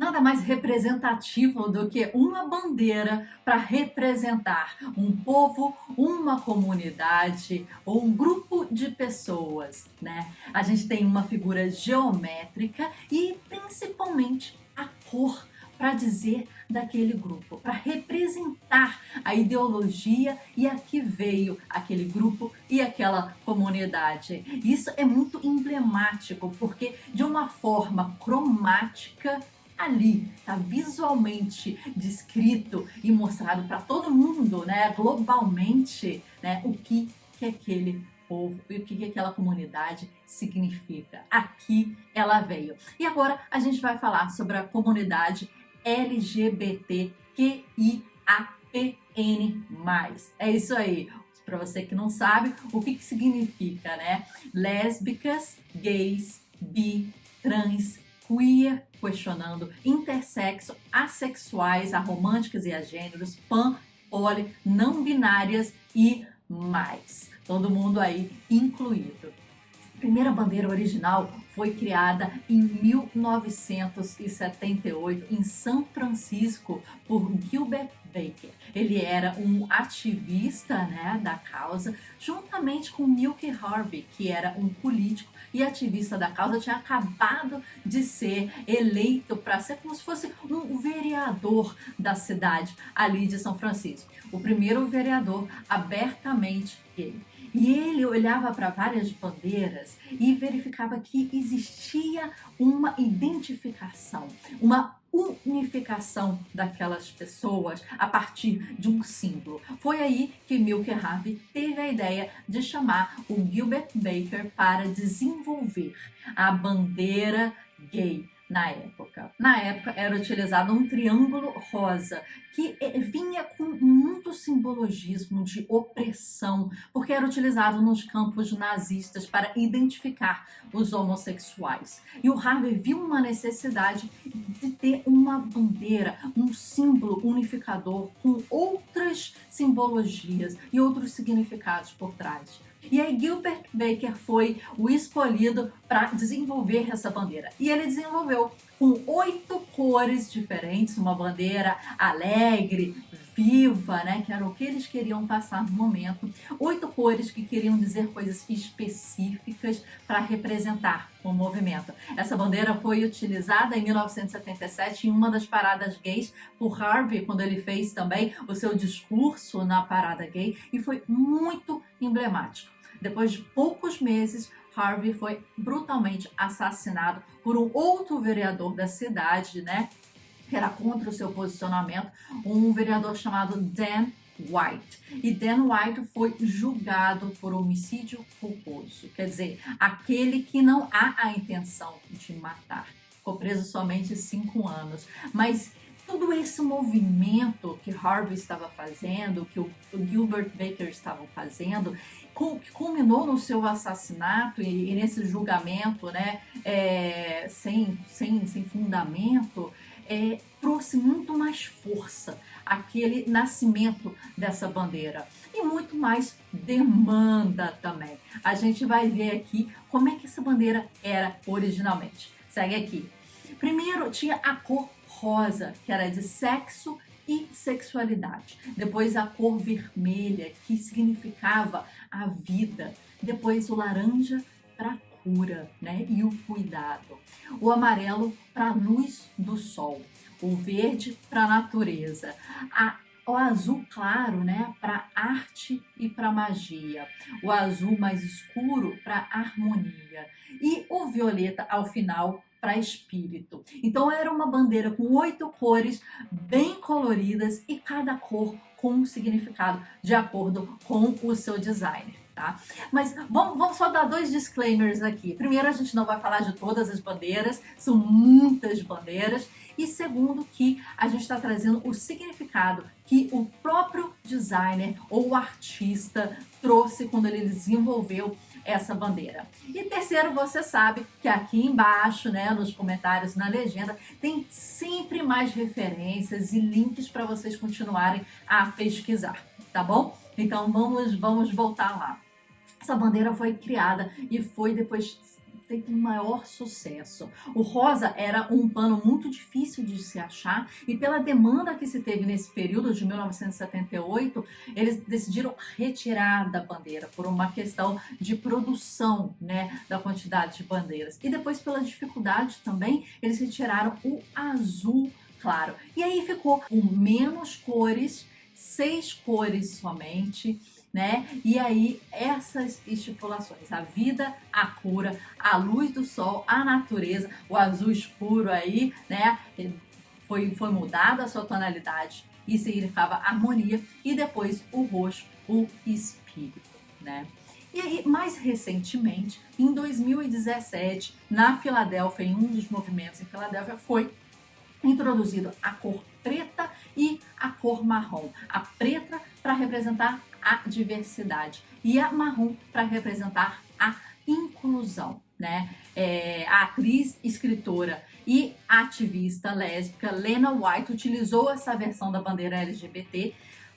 Nada mais representativo do que uma bandeira para representar um povo, uma comunidade ou um grupo de pessoas, né? A gente tem uma figura geométrica e principalmente a cor para dizer daquele grupo, para representar a ideologia e a que veio aquele grupo e aquela comunidade. Isso é muito emblemático porque de uma forma cromática ali está visualmente descrito e mostrado para todo mundo, né, globalmente, né, o que aquele povo e o que aquela comunidade significa. Aqui ela veio. E agora a gente vai falar sobre a comunidade LGBTQIAPN+. É isso aí. Para você que não sabe, o que significa, né? Lésbicas, gays, bi, trans, queer, questionando, intersexo, assexuais, aromânticas e agêneros, pan, poli, não binárias e mais. Todo mundo aí incluído. A primeira bandeira original foi criada em 1978 em São Francisco por Gilbert Baker. Ele era um ativista, né, da causa, juntamente com Milk Harvey, que era um político e ativista da causa, tinha acabado de ser eleito para ser como se fosse um vereador da cidade ali de São Francisco. O primeiro vereador abertamente gay. E ele olhava para várias bandeiras e verificava que existia uma identificação, uma unificação daquelas pessoas a partir de um símbolo. Foi aí que Milk Harvey teve a ideia de chamar o Gilbert Baker para desenvolver a bandeira gay. Na época era utilizado um triângulo rosa que vinha com muito simbologismo de opressão, porque era utilizado nos campos nazistas para identificar os homossexuais. E o Harvey viu uma necessidade de ter uma bandeira, um símbolo unificador com outras simbologias e outros significados por trás. E aí Gilbert Baker foi o escolhido para desenvolver essa bandeira. E ele desenvolveu com 8 cores diferentes, uma bandeira alegre, viva, né, que era o que eles queriam passar no momento. 8 cores que queriam dizer coisas específicas para representar o movimento. Essa bandeira foi utilizada em 1977 em uma das paradas gays por Harvey, quando ele fez também o seu discurso na parada gay, e foi muito emblemático. Depois de poucos meses, Harvey foi brutalmente assassinado por um outro vereador da cidade, né, que era contra o seu posicionamento, um vereador chamado Dan White. E Dan White foi julgado por homicídio culposo, quer dizer, aquele que não há a intenção de matar. Ficou preso somente 5 anos, mas todo esse movimento que Harvey estava fazendo, que o Gilbert Baker estava fazendo, que culminou no seu assassinato e nesse julgamento, né, sem fundamento, trouxe muito mais força aquele nascimento dessa bandeira e muito mais demanda também. A gente vai ver aqui como é que essa bandeira era originalmente. Segue aqui. Primeiro tinha a cor rosa, que era de sexo e sexualidade. Depois a cor vermelha, que significava a vida. Depois o laranja para cura, né, e o cuidado. O amarelo para a luz do sol. O verde para a natureza. O azul claro, né, para arte e para magia. O azul mais escuro para harmonia. E o violeta ao final para espírito. Então era uma bandeira com 8 cores bem coloridas e cada cor com um significado de acordo com o seu designer. Tá? Mas vamos só dar 2 disclaimers aqui. Primeiro, a gente não vai falar de todas as bandeiras, são muitas bandeiras. E segundo, que a gente está trazendo o significado que o próprio designer ou o artista trouxe quando ele desenvolveu essa bandeira. E terceiro, você sabe que aqui embaixo, né, nos comentários, na legenda, tem sempre mais referências e links para vocês continuarem a pesquisar, tá bom? Então vamos voltar lá. Essa bandeira foi criada e foi depois feito um maior sucesso. O rosa era um pano muito difícil de se achar e pela demanda que se teve nesse período de 1978, eles decidiram retirar da bandeira por uma questão de produção, né, da quantidade de bandeiras. E depois pela dificuldade também, eles retiraram o azul claro. E aí ficou com menos cores, 6 cores somente, né? E aí essas estipulações, a vida, a cura, a luz do sol, a natureza, o azul escuro aí, né? Foi mudada a sua tonalidade e significava harmonia, e depois o roxo, o espírito, né? E aí, mais recentemente, em 2017, na Filadélfia, em um dos movimentos em Filadélfia, foi introduzido a cor preta e a cor marrom. A preta para representar a diversidade e a marrom para representar a inclusão, né? A atriz, escritora e ativista lésbica Lena White utilizou essa versão da bandeira LGBT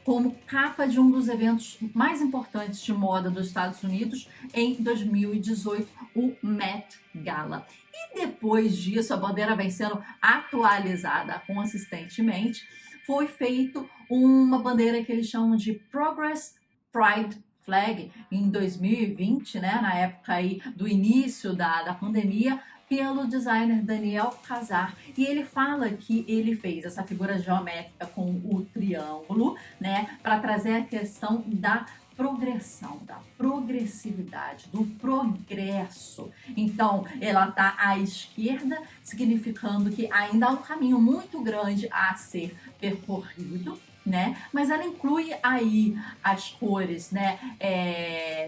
como capa de um dos eventos mais importantes de moda dos Estados Unidos em 2018, o Met Gala. E depois disso, a bandeira vem sendo atualizada consistentemente. Foi feito uma bandeira que eles chamam de Progress Pride Flag em 2020, né, na época aí do início da pandemia, pelo designer Daniel Casar. E ele fala que ele fez essa figura geométrica com o triângulo, né, para trazer a questão da progressão, da progressividade, do progresso. Então, ela está à esquerda, significando que ainda há um caminho muito grande a ser percorrido, né? Mas ela inclui aí as cores, né?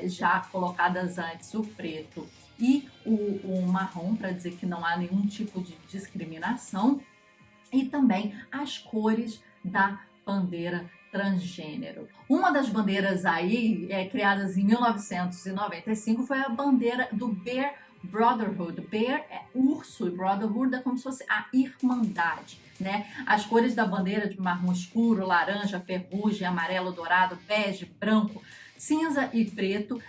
Já colocadas antes, o preto e o marrom, para dizer que não há nenhum tipo de discriminação, e também as cores da bandeira transgênero. Uma das bandeiras aí, criadas em 1995, foi a bandeira do Bear Brotherhood. Bear é urso e Brotherhood é como se fosse a irmandade, né? As cores da bandeira de marrom escuro, laranja, ferrugem, amarelo, dourado, bege, branco, cinza e preto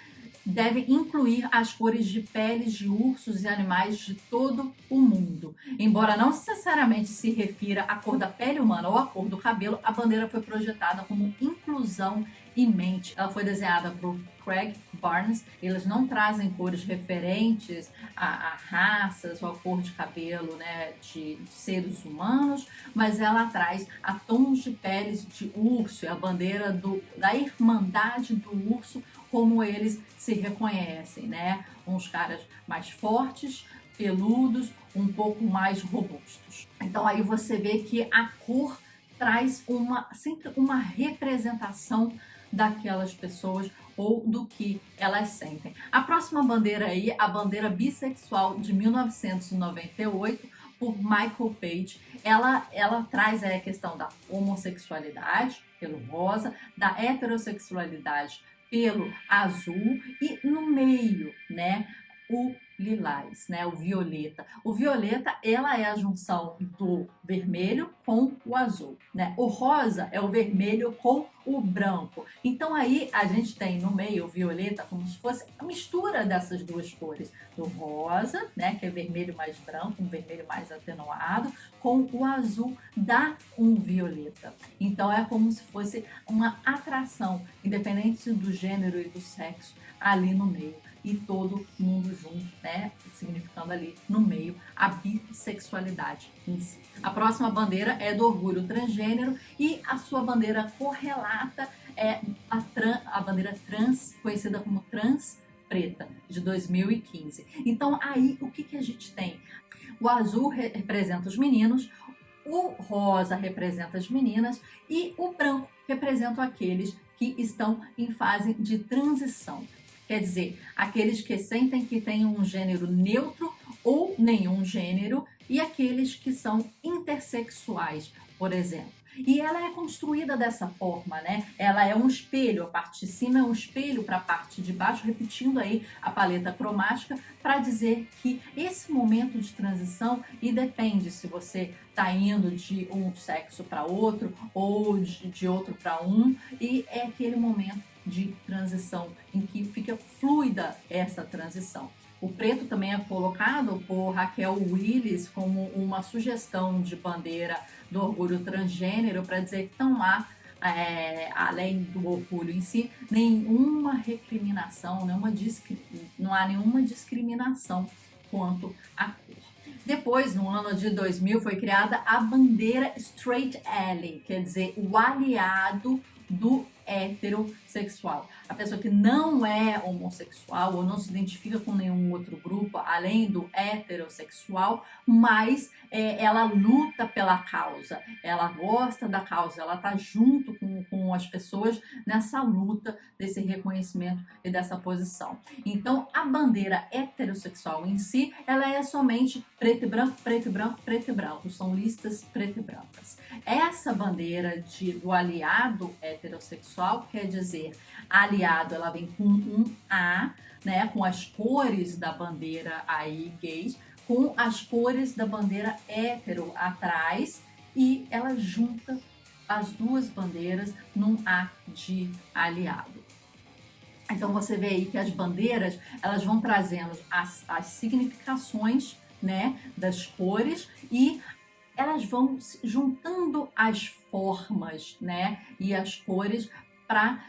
devem incluir as cores de peles de ursos e animais de todo o mundo. Embora não necessariamente se refira à cor da pele humana ou à cor do cabelo, a bandeira foi projetada como inclusão em mente. Ela foi desenhada por Craig Barnes. Eles não trazem cores referentes a raças ou a cor de cabelo, né, de seres humanos, mas ela traz a tons de peles de urso, é a bandeira da irmandade do urso, como eles se reconhecem, né? Uns caras mais fortes, peludos, um pouco mais robustos. Então aí você vê que a cor traz sempre uma representação daquelas pessoas ou do que elas sentem. A próxima bandeira aí, a bandeira bissexual de 1998, por Michael Page, ela traz aí a questão da homossexualidade, pelo rosa, da heterossexualidade, pelo azul, e no meio, né, o lilás, né, o violeta. O violeta, ela é a junção do vermelho com o azul, né? O rosa é o vermelho com o branco. Então aí a gente tem no meio o violeta como se fosse a mistura dessas duas cores, do rosa, né, que é vermelho mais branco, um vermelho mais atenuado, com o azul dá um violeta. Então é como se fosse uma atração, independente do gênero e do sexo, ali no meio. E todo mundo junto, né? Significando ali no meio a bissexualidade em si. A próxima bandeira é do orgulho transgênero e a sua bandeira correlata é a bandeira trans, conhecida como trans preta, de 2015. Então aí o que a gente tem? O azul representa os meninos, o rosa representa as meninas e o branco representa aqueles que estão em fase de transição. Quer dizer, aqueles que sentem que têm um gênero neutro ou nenhum gênero, e aqueles que são intersexuais, por exemplo. E ela é construída dessa forma, né? Ela é um espelho, a parte de cima é um espelho para a parte de baixo, repetindo aí a paleta cromática para dizer que esse momento de transição, e depende se você está indo de um sexo para outro ou de outro para um, e é aquele momento de transição em que fica fluida essa transição. O preto também é colocado por Raquel Willis como uma sugestão de bandeira do orgulho transgênero para dizer que não há, além do orgulho em si, nenhuma recriminação, não há nenhuma discriminação quanto à cor. Depois, no ano de 2000, foi criada a bandeira Straight Ally, quer dizer, o aliado do heterossexual. A pessoa que não é homossexual ou não se identifica com nenhum outro grupo além do heterossexual, mas ela luta pela causa, ela gosta da causa, ela está junto com as pessoas nessa luta desse reconhecimento e dessa posição. Então, a bandeira heterossexual em si, ela é somente preto e branco, preto e branco, preto e branco. São listas preto e brancas. Essa bandeira do aliado heterossexual quer dizer, aliado, ela vem com um A, né, com as cores da bandeira aí gays, com as cores da bandeira hétero atrás, e ela junta as duas bandeiras num A de aliado. Então você vê aí que as bandeiras, elas vão trazendo as significações, né, das cores, e elas vão juntando as formas, né, e as cores para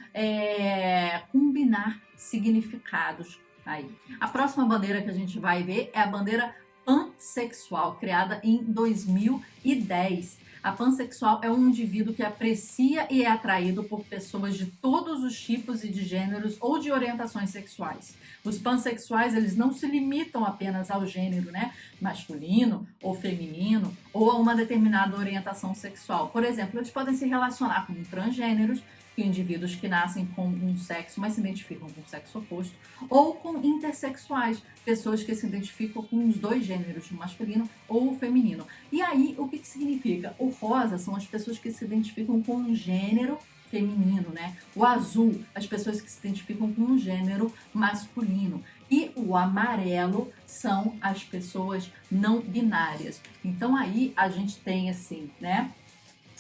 combinar significados aí. A próxima bandeira que a gente vai ver é a bandeira pansexual, criada em 2010. A pansexual é um indivíduo que aprecia e é atraído por pessoas de todos os tipos e de gêneros ou de orientações sexuais. Os pansexuais, eles não se limitam apenas ao gênero, né, masculino ou feminino, ou a uma determinada orientação sexual. Por exemplo, eles podem se relacionar com transgêneros, indivíduos que nascem com um sexo, mas se identificam com o sexo oposto, ou com intersexuais, pessoas que se identificam com os dois gêneros, o masculino ou o feminino. E aí, o que significa? O rosa são as pessoas que se identificam com um gênero feminino, né? O azul, as pessoas que se identificam com um gênero masculino. E o amarelo são as pessoas não binárias. Então aí a gente tem assim, né?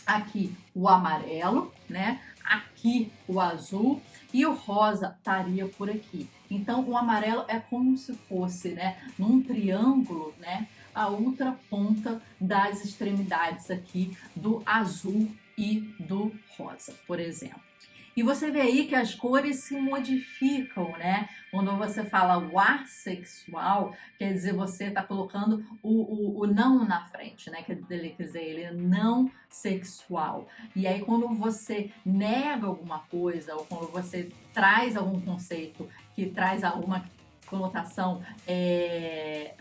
Aqui o amarelo, né? Aqui o azul e o rosa estaria por aqui. Então o amarelo é como se fosse, né, num triângulo, né, a outra ponta das extremidades aqui do azul e do rosa, por exemplo. E você vê aí que as cores se modificam, né? Quando você fala o assexual, quer dizer, você está colocando o não na frente, né? Quer dizer, ele é não sexual. E aí, quando você nega alguma coisa, ou quando você traz algum conceito que traz alguma conotação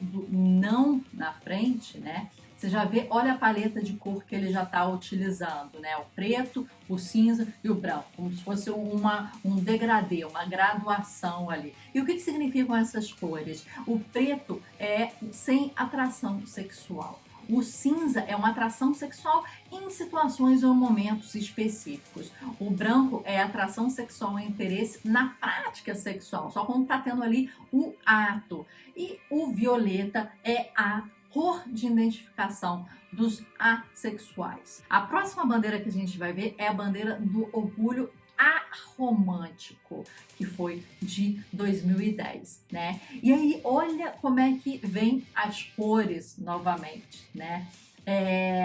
do não na frente, né? Você já vê, olha a paleta de cor que ele já está utilizando, né? O preto, o cinza e o branco, como se fosse um degradê, uma graduação ali. E o que significam essas cores? O preto é sem atração sexual. O cinza é uma atração sexual em situações ou momentos específicos. O branco é atração sexual e interesse na prática sexual, só quando está tendo ali o ato. E o violeta é a cor de identificação dos assexuais. A próxima bandeira que a gente vai ver é a bandeira do orgulho aromântico, que foi de 2010, né? E aí, olha como é que vem as cores novamente, né?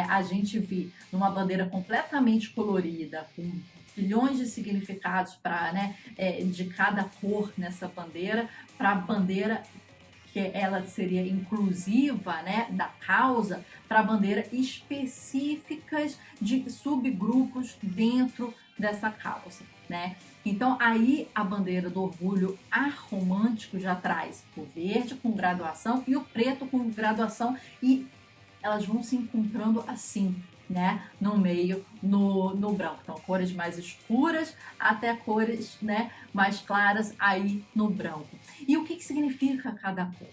A gente vê numa bandeira completamente colorida, com bilhões de significados para, né, de cada cor nessa bandeira, para a bandeira que ela seria inclusiva, né, da causa, para a bandeira específicas de subgrupos dentro dessa causa, né? Então aí a bandeira do orgulho aromântico já traz o verde com graduação e o preto com graduação, e elas vão se encontrando assim, né, no meio, no branco. Então, cores mais escuras até cores, né, mais claras aí no branco. E o que significa cada cor?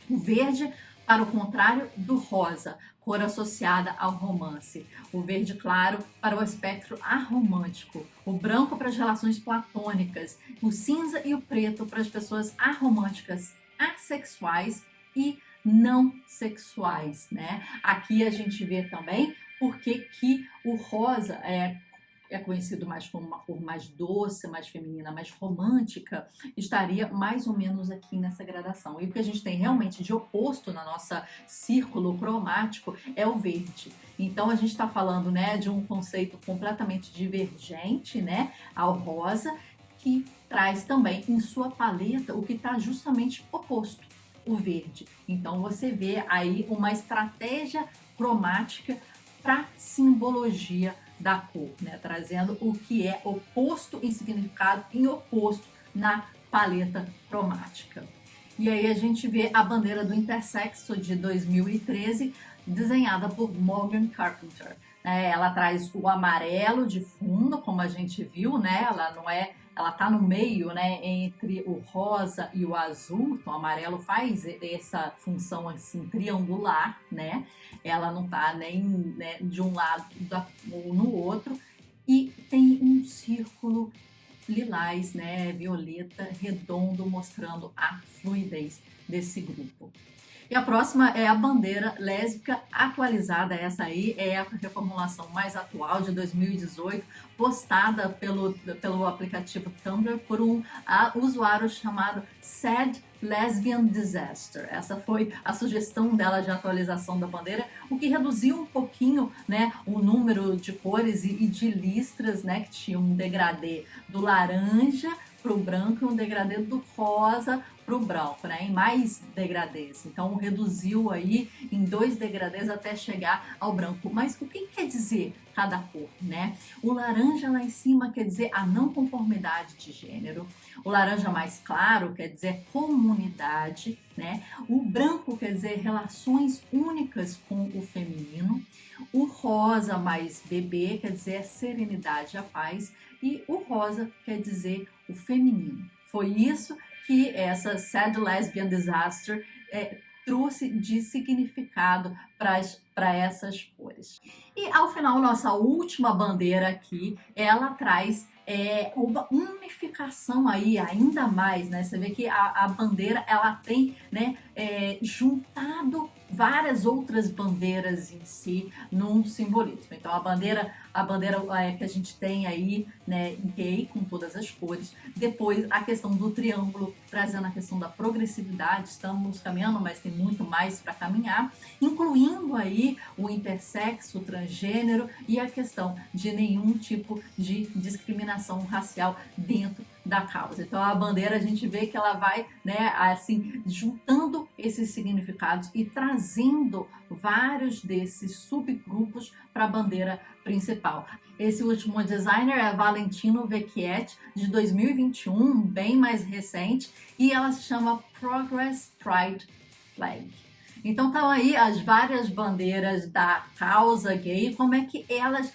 O verde, para o contrário do rosa, cor associada ao romance. O verde claro para o espectro aromântico. O branco para as relações platônicas. O cinza e o preto para as pessoas aromânticas, assexuais e não sexuais, né? Aqui a gente vê também porque que o rosa é conhecido mais como uma cor mais doce, mais feminina, mais romântica, estaria mais ou menos aqui nessa gradação. E o que a gente tem realmente de oposto na nossa círculo cromático é o verde. Então a gente está falando, né, de um conceito completamente divergente, né, ao rosa, que traz também em sua paleta o que está justamente oposto, o verde. Então você vê aí uma estratégia cromática para simbologia da cor, né? Trazendo o que é oposto em significado e oposto na paleta cromática. E aí a gente vê a bandeira do Intersexo de 2013, desenhada por Morgan Carpenter. Ela traz o amarelo de fundo, como a gente viu, né? Ela não é, ela tá no meio, né, entre o rosa e o azul. Então, o amarelo faz essa função assim triangular, né? Ela não tá nem, né, de um lado ou no outro. E tem um círculo lilás, né, violeta, redondo, mostrando a fluidez desse grupo. E a próxima é a bandeira lésbica atualizada. Essa aí é a reformulação mais atual de 2018, postada pelo aplicativo Tumblr por um usuário chamado Sad Lesbian Disaster. Essa foi a sugestão dela de atualização da bandeira, o que reduziu um pouquinho, né, o número de cores e de listras, né, que tinha um degradê do laranja para o branco e um degradê do rosa para o branco, né, em mais degradês. Então reduziu aí em 2 degradês até chegar ao branco. Mas o que quer dizer cada cor, né? O laranja lá em cima quer dizer a não conformidade de gênero. O laranja mais claro quer dizer comunidade, né? O branco quer dizer relações únicas com o feminino. O rosa mais bebê quer dizer serenidade e a paz. E o rosa quer dizer o feminino. Foi isso que essa Sad Lesbian Disaster trouxe de significado para essas cores. E ao final, nossa última bandeira aqui, ela traz uma unificação aí ainda mais, né? Você vê que a bandeira ela tem, né, juntado várias outras bandeiras em si num simbolismo. Então a bandeira que a gente tem aí, né, gay com todas as cores. Depois a questão do triângulo, trazendo a questão da progressividade. Estamos caminhando, mas tem muito mais para caminhar, incluindo aí o intersexo, o transgênero e a questão de nenhum tipo de discriminação racial dentro da causa. Então a bandeira a gente vê que ela vai, né, assim, juntando esses significados e trazendo vários desses subgrupos para a bandeira principal. Esse último designer é Valentino Vecchietti, de 2021, bem mais recente, e ela se chama Progress Pride Flag. Então estão aí as várias bandeiras da causa gay, como é que elas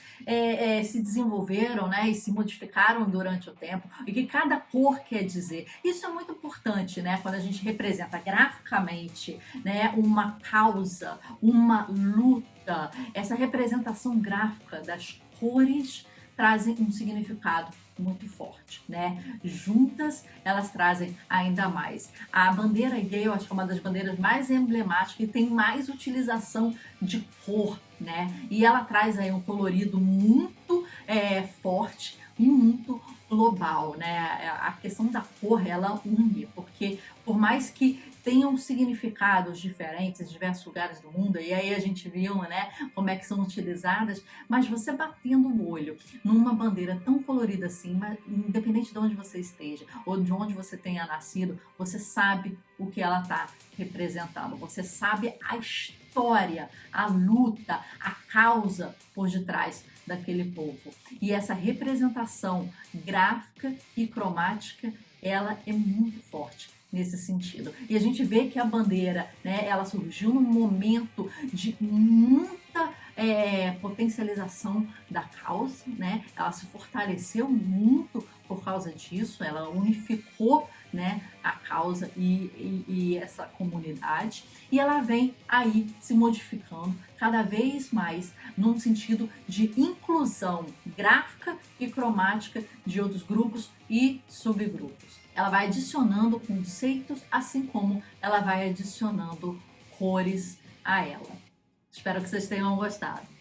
se desenvolveram, né, e se modificaram durante o tempo, e que cada cor quer dizer. Isso é muito importante, né, quando a gente representa graficamente, né, uma causa, uma luta. Essa representação gráfica das cores trazem um significado muito forte, né? Juntas, elas trazem ainda mais. A bandeira gay, eu acho que é uma das bandeiras mais emblemáticas e tem mais utilização de cor, né? E ela traz aí um colorido muito forte e muito global, né? A questão da cor, ela une, porque por mais que tenham significados diferentes em diversos lugares do mundo, e aí a gente viu, né, como é que são utilizadas, mas você batendo o olho numa bandeira tão colorida assim, mas independente de onde você esteja ou de onde você tenha nascido, você sabe o que ela está representando, você sabe a história, a luta, a causa por detrás daquele povo. E essa representação gráfica e cromática, ela é muito forte nesse sentido. E a gente vê que a bandeira, né, ela surgiu num momento de muita potencialização da causa, né? Ela se fortaleceu muito por causa disso, ela unificou, né, a causa e essa comunidade, e ela vem aí se modificando cada vez mais num sentido de inclusão gráfica e cromática de outros grupos e subgrupos. Ela vai adicionando conceitos, assim como ela vai adicionando cores a ela. Espero que vocês tenham gostado.